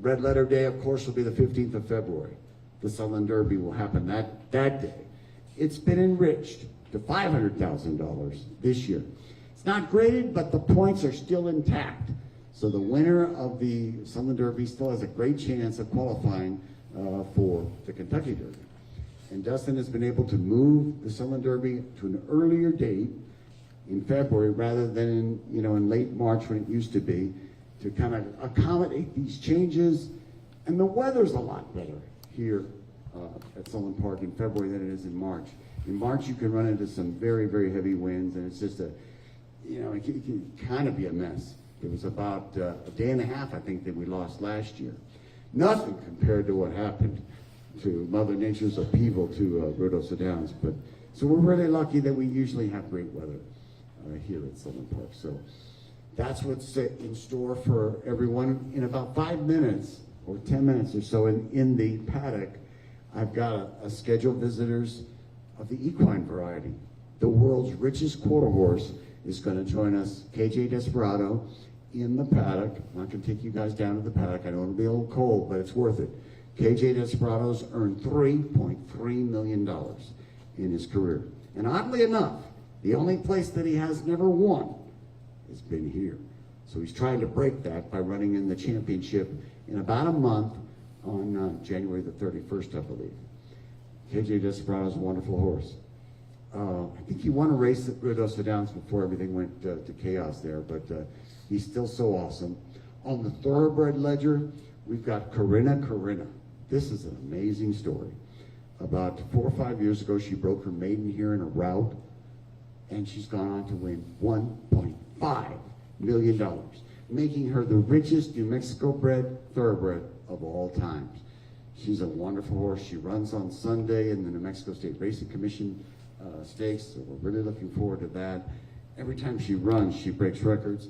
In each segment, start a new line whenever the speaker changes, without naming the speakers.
Red Letter Day, of course, will be the 15th of February. The Sunland Derby will happen that day. It's been enriched to $500,000 this year. It's not graded, but the points are still intact. So the winner of the Sunland Derby still has a great chance of qualifying for the Kentucky Derby. And Dustin has been able to move the Sunland Derby to an earlier date in February rather than in late March when it used to be, to kind of accommodate these changes. And the weather's a lot better here at Sunland Park in February than it is in March. In March, you can run into some very, very heavy winds, and it's just it can kind of be a mess. It was about a day and a half, I think, that we lost last year. Nothing compared to what happened to Mother Nature's upheaval to Ruidoso Downs. But so we're really lucky that we usually have great weather here at Sunland Park. So that's what's in store for everyone. In about 5 minutes or 10 minutes or so in the paddock, I've got a scheduled visitors of the equine variety. The world's richest quarter horse is going to join us, KJ Desperado, in the paddock. I'm not going to take you guys down to the paddock. I know it'll be a little cold, but it's worth it. KJ Desperado's earned $3.3 million in his career. And oddly enough, the only place that he has never won has been here. So he's trying to break that by running in the championship in about a month on January the 31st, I believe. KJ Desperado's a wonderful horse. I think he won a race at Ruidoso Downs before everything went to chaos there, but he's still so awesome. On the thoroughbred ledger, we've got Corinna. This is an amazing story. About 4 or 5 years ago, she broke her maiden here in a rout, and she's gone on to win $1.5 million, making her the richest New Mexico bred thoroughbred of all times. She's a wonderful horse. She runs on Sunday in the New Mexico State Racing Commission stakes, so we're really looking forward to that. Every time she runs, she breaks records.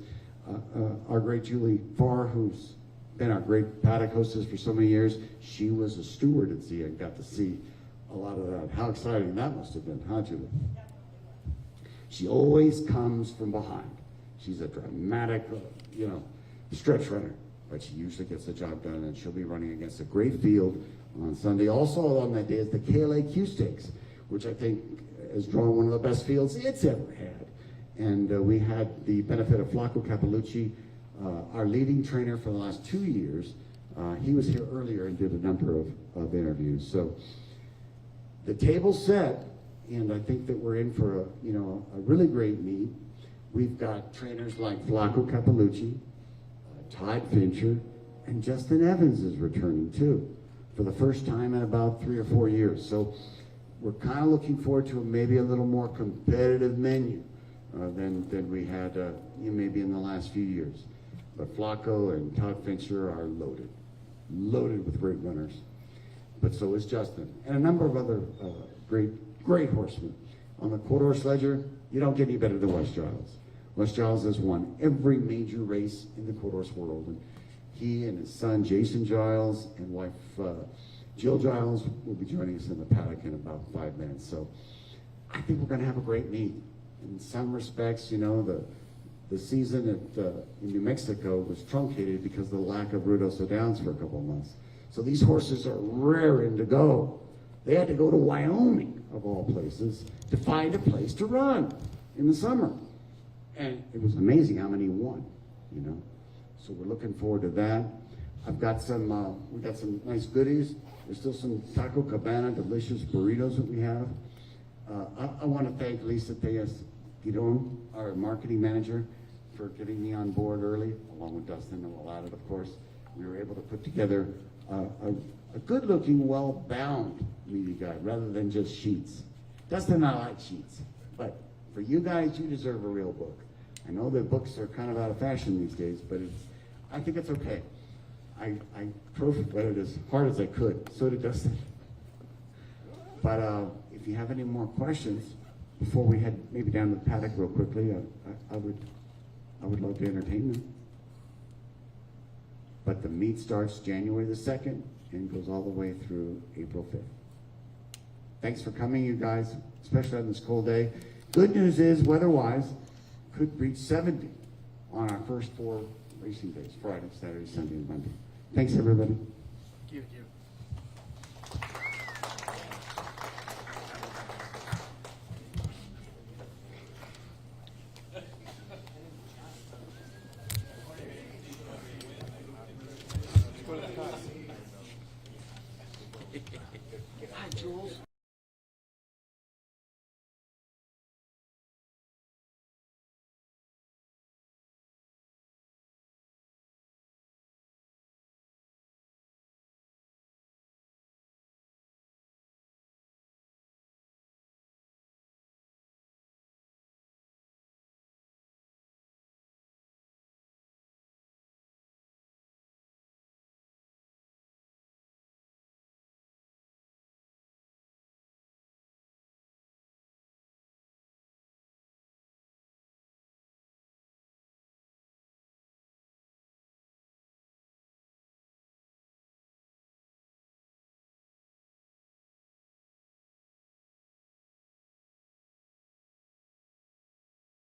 Our great Julie Farr, who's been our great paddock hostess for so many years, she was a steward at Zia and got to see a lot of that. How exciting that must have been, huh, Julie? She always comes from behind. She's a dramatic, stretch runner, but she usually gets the job done, and she'll be running against a great field on Sunday. Also on that day is the KLAQ Stakes, which I think has drawn one of the best fields it's ever had. And we had the benefit of Flaco Capalucci, our leading trainer for the last 2 years. He was here earlier and did a number of interviews. So the table's set, and I think that we're in for a really great meet. We've got trainers like Flaco Capalucci, Todd Fincher, and Justin Evans is returning too, for the first time in about 3 or 4 years. So we're kind of looking forward to maybe a little more competitive menu than we had maybe in the last few years. But Flaco and Todd Fincher are loaded with great runners. But so is Justin, and a number of other great horsemen. On the quarter horse ledger, you don't get any better than Wes Giles. Wes Giles has won every major race in the quarter horse world, and he and his son Jason Giles and wife Jill Giles will be joining us in the paddock in about 5 minutes. So I think we're going to have a great meet. In some respects, the season in New Mexico was truncated because of the lack of Ruidoso Downs for a couple of months. So these horses are raring to go. They had to go to Wyoming, of all places, to find a place to run in the summer. And it was amazing how many won, So we're looking forward to that. I've got we got some nice goodies. There's still some Taco Cabana delicious burritos that we have. I want to thank Lisa Giron, our marketing manager, for getting me on board early, along with Dustin and Aladdin, of course. We were able to put together a good-looking, well-bound media guide rather than just sheets. Dustin and I like sheets, but for you guys, you deserve a real book. I know that books are kind of out of fashion these days, but I think it's okay. I proofread it as hard as I could. So did Dustin. But if you have any more questions before we head maybe down to the paddock real quickly, I would love to entertain them. But the meet starts January the 2nd and goes all the way through April 5th. Thanks for coming, you guys, especially on this cold day. Good news is, weather-wise, could reach 70 on our first 4 racing days, Friday, Saturday, Sunday, and Monday. Thanks, everybody.
Thank you.